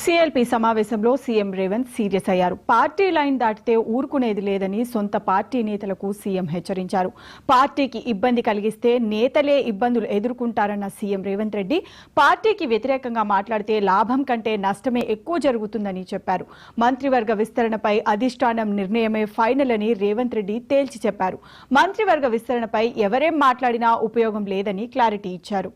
CLP సమావేశంలో CM Revanth serious అయ్యారు. Party line దాటితే ఊరుకునేది లేదని సొంత పార్టీ నేతలకు సీఎం హెచ్చరించారు. పార్టీకి ఇబ్బంది కలిగిస్తే నేతలే ఇబ్బందులు ఎదుర్కొంటారన్న సీఎం రేవంత్ రెడ్డి పార్టీకి వ్యతిరేకంగా మాట్లాడితే లాభం కంటే నష్టమే ఎక్కువ జరుగుతుందని చెప్పారు. మంత్రివర్గ విస్తరణపై అధిష్టానం నిర్ణయమే ఫైనల్ అని రేవంత్ రెడ్డి తేల్చి చెప్పారు. మంత్రివర్గ విస్తరణపై ఎవరేం మాట్లాడినా ఉపయోగం లేదని క్లారిటీ ఇచ్చారు.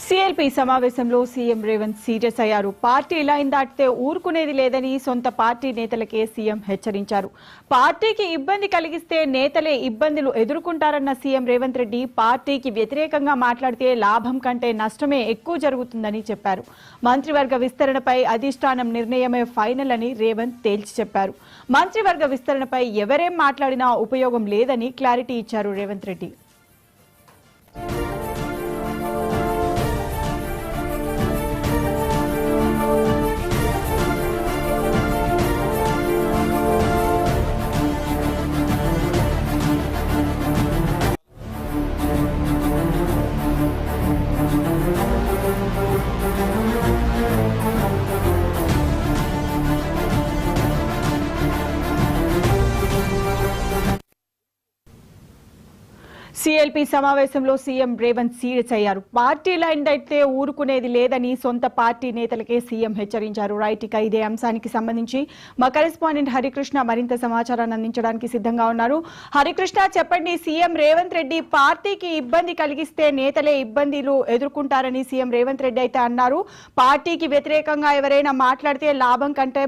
సిఎల్పి సమావేశంలో సీఎం రేవంత్ సీరియస్ అయ్యారు. పార్టీ లైన్ దాటితే ఊరుకునేది లేదని సొంత పార్టీ నేతలకే సీఎం హెచ్చరించారు. పార్టీకి ఇబ్బంది కలిగిస్తే నేతలే ఇబ్బందులు ఎదుర్కొంటారన్న సీఎం రేవంత్ రెడ్డి పార్టీకి వ్యతిరేకంగా మాట్లాడితే లాభం కంటే నష్టమే ఎక్కువ జరుగుతుందని చెప్పారు. మంత్రివర్గ విస్తరణపై అధిష్టానం నిర్ణయమే ఫైనల్ అని రేవంత్ తేల్చి చెప్పారు. మంత్రివర్గ విస్తరణపై ఎవరేం మాట్లాడినా ఉపయోగం లేదని క్లారిటీ ఇచ్చారు రేవంత్ రెడ్డి. సిఎల్పి సమావేశంలో సీఎం రేవంత్ సీరియస్ అయ్యారు. పార్టీ లైన్ దాటితే ఊరుకునేది లేదని సొంత పార్టీ నేతలకే సీఎం హెచ్చరించారు. రైట్, ఇక ఇదే అంశానికి సంబంధించి మా కరెస్పాండెంట్ హరికృష్ణ మరింత సమాచారాన్ని అందించడానికి సిద్ధంగా ఉన్నారు. హరికృష్ణ, చెప్పండి, సీఎం రేవంత్ రెడ్డి పార్టీకి ఇబ్బంది కలిగిస్తే నేతలే ఇబ్బందులు ఎదుర్కొంటారని సీఎం రేవంత్ రెడ్డి అయితే అన్నారు. పార్టీకి వ్యతిరేకంగా ఎవరైనా మాట్లాడితే లాభం కంటే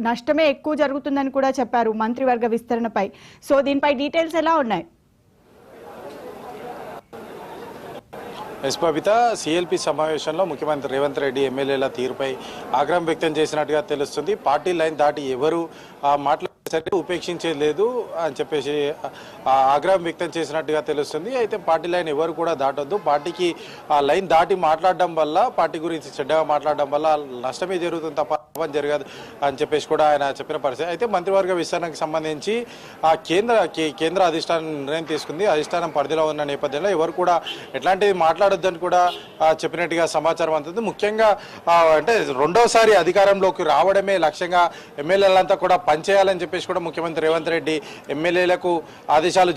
నష్టమే ఎక్కువ జరుగుతుందని కూడా చెప్పారు మంత్రివర్గ విస్తరణపై. సో దీనిపై డీటెయిల్స్ ఎలా ఉన్నాయి? బబిత, సిఎల్పి సమావేశంలో ముఖ్యమంత్రి రేవంత్ రెడ్డి ఎమ్మెల్యేల తీరుపై ఆగ్రహం వ్యక్తం చేసినట్టుగా తెలుస్తుంది. పార్టీ లైన్ దాటి ఎవరు మాట్లాడే ఉపేక్షించేది లేదు అని చెప్పేసి ఆగ్రహం వ్యక్తం చేసినట్టుగా తెలుస్తుంది. అయితే పార్టీ లైన్ ఎవరు కూడా దాటొద్దు, పార్టీకి ఆ లైన్ దాటి మాట్లాడడం వల్ల, పార్టీ గురించి చెడ్డగా మాట్లాడడం వల్ల నష్టమే జరుగుతుంది తప్ప లాభం జరగదు అని చెప్పేసి కూడా ఆయన చెప్పిన పరిస్థితి. అయితే మంత్రివర్గ విస్తరణకు సంబంధించి కేంద్ర అధిష్టానం నిర్ణయం తీసుకుంది. అధిష్టానం పరిధిలో ఉన్న నేపథ్యంలో ఎవరు కూడా ఎట్లాంటిది మాట్లాడొద్దని కూడా చెప్పినట్టుగా సమాచారం అందుతుంది. ముఖ్యంగా అంటే రెండోసారి అధికారంలోకి రావడమే లక్ష్యంగా ఎమ్మెల్యేలంతా కూడా పనిచేయాలని చెప్పేసి కూడా ముఖ్యమంత్రి రేవంత్ రెడ్డి ఎమ్మెల్యేలకు ఆదేశాలు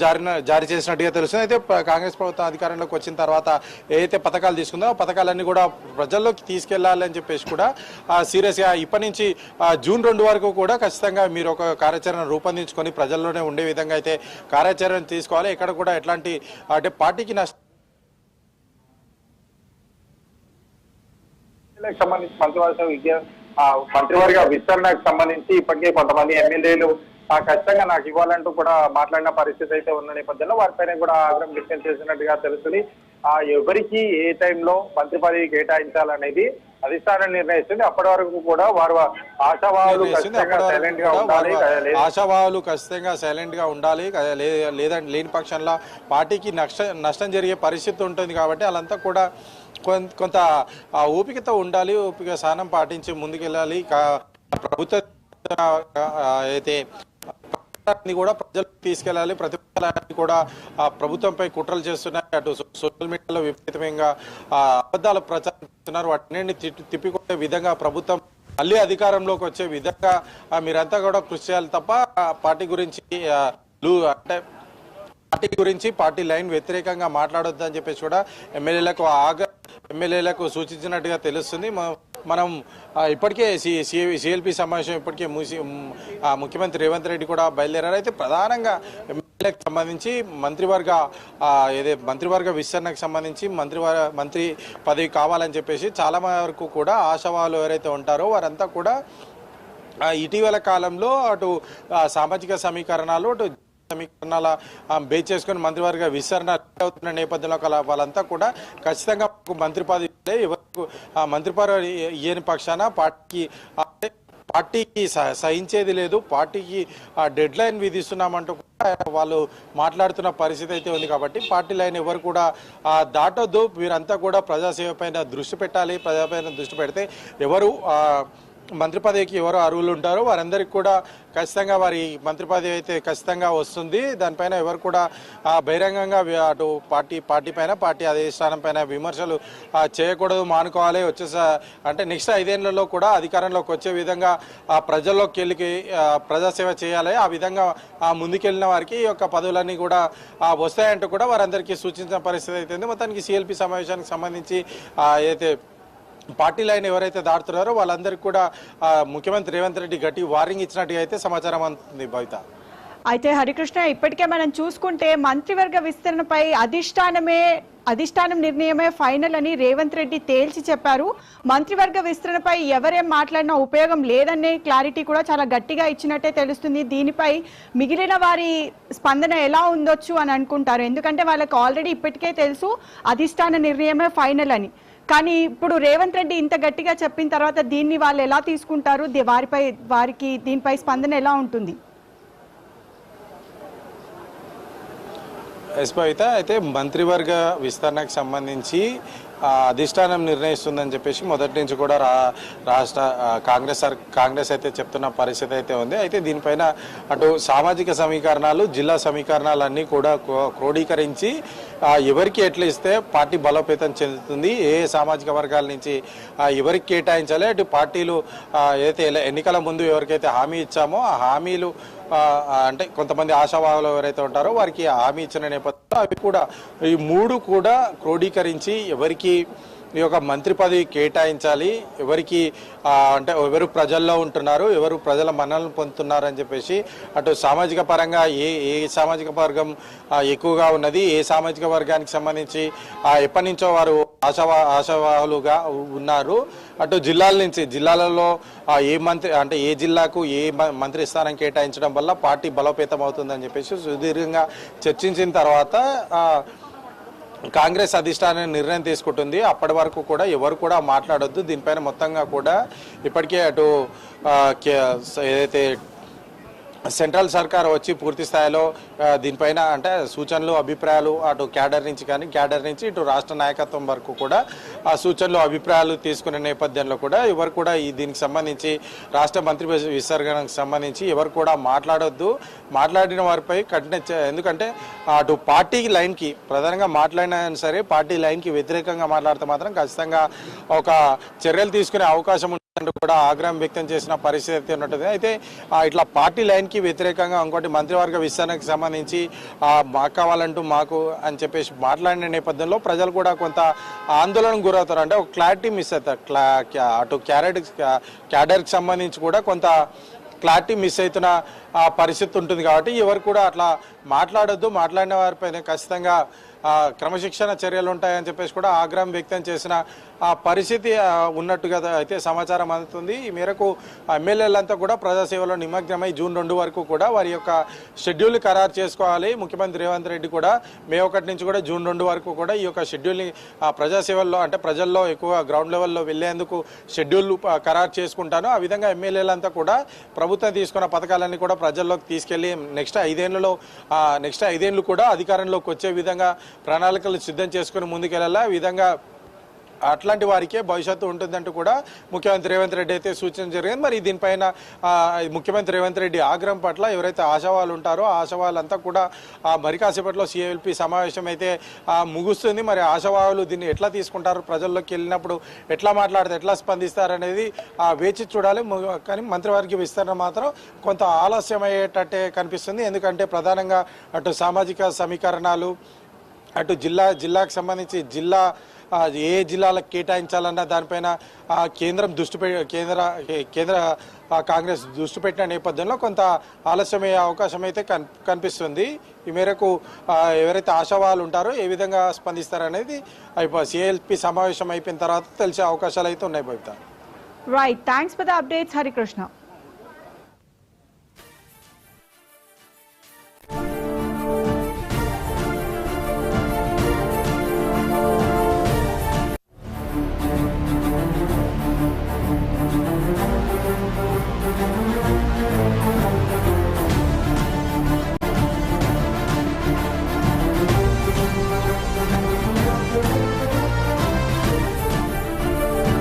జారీ చేసినట్టుగా తెలుస్తుంది. అయితే కాంగ్రెస్ ప్రభుత్వం అధికారంలోకి వచ్చిన తర్వాత ఏదైతే పథకాలు తీసుకుందో ఆ పథకాలన్నీ కూడా ప్రజల్లోకి తీసుకెళ్లాలని చెప్పేసి కూడా సీరియస్గా ఇప్పటి నుంచి జూన్ 2 వరకు కూడా ఖచ్చితంగా మీరు ఒక కార్యాచరణ రూపొందించుకొని ప్రజల్లోనే ఉండే విధంగా అయితే కార్యాచరణ తీసుకోవాలి. ఎక్కడ కూడా ఎట్లాంటి అంటే పార్టీకి సంబంధించి మంత్రివర్గ విస్తరణకు సంబంధించి ఇప్పటికే కొంతమంది ఎమ్మెల్యేలు ఖచ్చితంగా నాకు ఇవ్వాలంటూ కూడా మాట్లాడిన పరిస్థితి అయితే ఉన్న నేపథ్యంలో వారిపైన కూడా ఆగ్రహం వ్యక్తం చేసినట్టుగా తెలుస్తుంది. ఎవరికి ఏ టైంలో మంత్రి పదవి కేటాయించాలనేది అధిష్టానం నిర్ణయిస్తుంది. అప్పటి వరకు కూడా వారు ఆశావాహులు ఖచ్చితంగా సైలెంట్ గా ఉండాలి. లేదంటే లేని పక్షంలో పార్టీకి నష్టం జరిగే పరిస్థితి ఉంటుంది. కాబట్టి వాళ్ళంతా కూడా కొంత ఓపికతో ఉండాలి, ఓపిక సహనం పాటించి ముందుకెళ్ళాలి. ప్రభుత్వ అయితే కూడా ప్రజలకు తీసుకెళ్లాలి. ప్రతిపక్షాలన్నీ కూడా ప్రభుత్వంపై కుట్రలు చేస్తున్నాయి. అటు సోషల్ మీడియాలో విపరీతంగా అబద్ధాలు ప్రచారం చేస్తున్నారు. వాటిని తిప్పికొట్టే విధంగా ప్రభుత్వం మళ్ళీ అధికారంలోకి వచ్చే విధంగా మీరంతా కూడా కృషి చేయాలి తప్ప పార్టీ గురించి అంటే పార్టీ గురించి పార్టీ లైన్ వ్యతిరేకంగా మాట్లాడొద్దని చెప్పేసి కూడా ఎమ్మెల్యేలకు సూచించినట్టుగా తెలుస్తుంది. మనం ఇప్పటికే సిఎల్పి సమావేశం ఇప్పటికే ముఖ్యమంత్రి రేవంత్ రెడ్డి కూడా బయలుదేరారు. అయితే ప్రధానంగా ఎమ్మెల్యేలకు సంబంధించి మంత్రివర్గ విస్తరణకు సంబంధించి మంత్రి పదవి కావాలని చెప్పేసి చాలా వరకు కూడా ఆశావాహులు ఎవరైతే ఉంటారో వారంతా కూడా ఇటీవల కాలంలో అటు సామాజిక సమీకరణాలు అటు సమీకరణాల బేస్ చేసుకుని మంత్రివర్గ విస్తరణ అవుతున్న నేపథ్యంలో వాళ్ళంతా కూడా ఖచ్చితంగా మంత్రి పదవి ఎవరికి మంత్రి పదవి ఇయ్యని పక్షాన పార్టీకి సహించేది లేదు, పార్టీకి డెడ్ లైన్ విధిస్తున్నామంటూ కూడా వాళ్ళు మాట్లాడుతున్న పరిస్థితి అయితే ఉంది. కాబట్టి పార్టీ లైన్ ఎవరు కూడా దాటొద్దు, వీరంతా కూడా ప్రజాసేవ పైన దృష్టి పెట్టాలి. ప్రజాపైన దృష్టి పెడితే ఎవరు మంత్రి పదవికి ఎవరు అర్హులు ఉంటారో వారందరికీ కూడా ఖచ్చితంగా వారి మంత్రి పదవి అయితే ఖచ్చితంగా వస్తుంది. దానిపైన ఎవరు కూడా బహిరంగంగా అటు పార్టీ పైన పార్టీ అధిష్టానం పైన విమర్శలు చేయకూడదు, మానుకోవాలి. అంటే నెక్స్ట్ 5 ఏళ్లలో కూడా అధికారంలోకి వచ్చే విధంగా ప్రజల్లోకి వెళ్ళి ప్రజాసేవ చేయాలి. ఆ విధంగా ముందుకెళ్ళిన వారికి ఈ యొక్క పదవులన్నీ కూడా వస్తాయంటూ కూడా వారందరికీ సూచించిన పరిస్థితి అయితే ఉంది. మొత్తానికి సిఎల్పి సమావేశానికి సంబంధించి అయితే పార్టీ లైన్ ఎవరైతే దాటుతున్నారో వాళ్ళందరికీ కూడా ముఖ్యమంత్రి రేవంత్ రెడ్డి గట్టి వార్నింగ్ ఇచ్చినట్టుగా అయితే సమాచారం అందుతుంది. భవిత అయితే హరికృష్ణ, ఇప్పటికే మనం చూసుకుంటే మంత్రివర్గ విస్తరణపై అధిష్టానం నిర్ణయమే ఫైనల్ అని రేవంత్ రెడ్డి తేల్చి చెప్పారు. మంత్రివర్గ విస్తరణపై ఎవరేం మాట్లాడినా ఉపయోగం లేదనే క్లారిటీ కూడా చాలా గట్టిగా ఇచ్చినట్టే తెలుస్తుంది. దీనిపై మిగిలిన వారి స్పందన ఎలా ఉండొచ్చు అని అనుకుంటారు? ఎందుకంటే వాళ్ళకి ఆల్రెడీ ఇప్పటికే తెలుసు అధిష్టాన నిర్ణయమే ఫైనల్ అని. కానీ ఇప్పుడు రేవంత్ రెడ్డి ఇంత గట్టిగా చెప్పిన తర్వాత దీన్ని వాళ్ళు ఎలా తీసుకుంటారు? వారికి దీనిపై స్పందన ఎలా ఉంటుంది? అయితే మంత్రివర్గ విస్తరణకు సంబంధించి అధిష్టానం నిర్ణయిస్తుందని చెప్పేసి మొదటి నుంచి కూడా రాష్ట్ర కాంగ్రెస్ అయితే చెప్తున్న పరిస్థితి అయితే ఉంది. అయితే దీనిపైన అటు సామాజిక సమీకరణాలు జిల్లా సమీకరణాలు అన్నీ కూడా క్రోడీకరించి ఎవరికి ఎట్లా ఇస్తే పార్టీ బలోపేతం చెందుతుంది, ఏ సామాజిక వర్గాల నుంచి ఎవరికి కేటాయించాలి, అటు పార్టీలు ఏదైతే ఎన్నికల ముందు ఎవరికైతే హామీ ఇచ్చామో ఆ హామీలు అంటే కొంతమంది ఆశావాహులు ఎవరైతే ఉంటారో వారికి హామీ ఇచ్చిన నేపథ్యంలో అవి కూడా ఈ 3 కూడా క్రోడీకరించి ఎవరికి ఈ యొక్క మంత్రి పదవి కేటాయించాలి, ఎవరికి అంటే ఎవరు ప్రజల్లో ఉంటున్నారు, ఎవరు ప్రజల మన్ననలు పొందుతున్నారు అని చెప్పేసి అటు సామాజిక పరంగా ఏ సామాజిక వర్గం ఎక్కువగా ఉన్నది, ఏ సామాజిక వర్గానికి సంబంధించి ఎప్పటి నుంచో వారు ఆశావాహులుగా ఉన్నారు, అటు జిల్లాలలో ఏ మంత్రి అంటే ఏ జిల్లాకు ఏ మంత్రి స్థానం కేటాయించడం వల్ల పార్టీ బలోపేతం అవుతుందని చెప్పేసి సుదీర్ఘంగా చర్చించిన తర్వాత కాంగ్రెస్ అధిష్టానం నిర్ణయం తీసుకుంటుంది. అప్పటి వరకు కూడా ఎవరు కూడా మాట్లాడొద్దు. దీనిపైన మొత్తంగా కూడా ఇప్పటికే అటు ఏదైతే సెంట్రల్ సర్కార్ వచ్చి పూర్తి స్థాయిలో దీనిపైన అంటే సూచనలు అభిప్రాయాలు అటు క్యాడర్ నుంచి ఇటు రాష్ట్ర నాయకత్వం వరకు కూడా ఆ సూచనలు అభిప్రాయాలు తీసుకునే నేపథ్యంలో కూడా ఎవరు కూడా దీనికి సంబంధించి రాష్ట్ర మంత్రి విస్తరణకు సంబంధించి ఎవరు కూడా మాట్లాడొద్దు. మాట్లాడిన వారిపై కఠిన ఎందుకంటే అటు పార్టీ లైన్కి ప్రధానంగా మాట్లాడినా సరే పార్టీ లైన్కి వ్యతిరేకంగా మాట్లాడితే మాత్రం ఖచ్చితంగా ఒక చర్యలు తీసుకునే అవకాశం కూడా ఆగ్రహం వ్యక్తం చేసిన పరిస్థితి ఉన్నట్టుంది. అయితే ఇట్లా పార్టీ లైన్కి వ్యతిరేకంగా ఇంకోటి మంత్రివర్గ విస్తరణకు సంబంధించి మాకు కావాలంటూ మాకు అని చెప్పేసి మాట్లాడిన నేపథ్యంలో ప్రజలు కూడా కొంత ఆందోళనకు గురవుతారు. అంటే ఒక క్లారిటీ మిస్ అవుతారు. అటు క్యాడర్కి సంబంధించి కూడా కొంత క్లారిటీ మిస్ అవుతున్న పరిస్థితి ఉంటుంది. కాబట్టి ఎవరు కూడా అట్లా మాట్లాడొద్దు. మాట్లాడిన వారిపైన ఖచ్చితంగా క్రమశిక్షణ చర్యలు ఉంటాయని చెప్పేసి కూడా ఆగ్రహం వ్యక్తం చేసిన పరిస్థితి ఉన్నట్టుగా అయితే సమాచారం అందుతుంది. ఈ మేరకు ఎమ్మెల్యేలంతా కూడా ప్రజాసేవలో నిమగ్నమై జూన్ 2 వరకు కూడా వారి యొక్క షెడ్యూల్ని ఖరారు చేసుకోవాలి. ముఖ్యమంత్రి రేవంత్ రెడ్డి కూడా మే 1 నుంచి కూడా జూన్ 2 వరకు కూడా ఈ యొక్క షెడ్యూల్ని ప్రజాసేవల్లో అంటే ప్రజల్లో ఎక్కువ గ్రౌండ్ లెవెల్లో వెళ్లేందుకు షెడ్యూల్ ఖరారు చేసుకుంటాను. ఆ విధంగా ఎమ్మెల్యేలంతా కూడా ప్రభుత్వం తీసుకున్న పథకాలన్నీ కూడా ప్రజల్లోకి తీసుకెళ్లి నెక్స్ట్ 5 ఏళ్ళు కూడా అధికారంలోకి వచ్చే విధంగా ప్రణాళికలు సిద్ధం చేసుకుని ముందుకెళ్లాలి. ఆ విధంగా అట్లాంటి వారికే భవిష్యత్తు ఉంటుందంటూ కూడా ముఖ్యమంత్రి రేవంత్ రెడ్డి అయితే సూచన జరిగింది. మరి దీనిపైన ముఖ్యమంత్రి రేవంత్ రెడ్డి ఆగ్రహం పట్ల ఎవరైతే ఆశావాళ్ళు ఉంటారో ఆ ఆశావాళ్ళంతా కూడా మరి కాసేపట్లో సిఎల్పి సమావేశం అయితే ముగుస్తుంది. మరి ఆశావాళ్ళు దీన్ని ఎట్లా తీసుకుంటారు, ప్రజల్లోకి వెళ్ళినప్పుడు ఎట్లా మాట్లాడితే ఎట్లా స్పందిస్తారు అనేది వేచి చూడాలి. కానీ మంత్రివర్గ విస్తరణ మాత్రం కొంత ఆలస్యం అయ్యేటట్టే కనిపిస్తుంది. ఎందుకంటే ప్రధానంగా అటు సామాజిక సమీకరణాలు, అటు జిల్లాకు సంబంధించి ఏ జిల్లాలకు కేటాయించాలన్న దానిపైన కేంద్రం కేంద్ర కాంగ్రెస్ దృష్టి పెట్టిన నేపథ్యంలో కొంత ఆలస్యమయ్యే అవకాశం అయితే కనిపిస్తుంది. ఈ మేరకు ఎవరైతే ఆశావాళ్ళు ఉంటారో ఏ విధంగా స్పందిస్తారనేది సిఎల్పి సమావేశం అయిపోయిన తర్వాత తెలిసే అవకాశాలు అయితే ఉన్నాయి బయట. Right, thanks for the updates Harikrishna.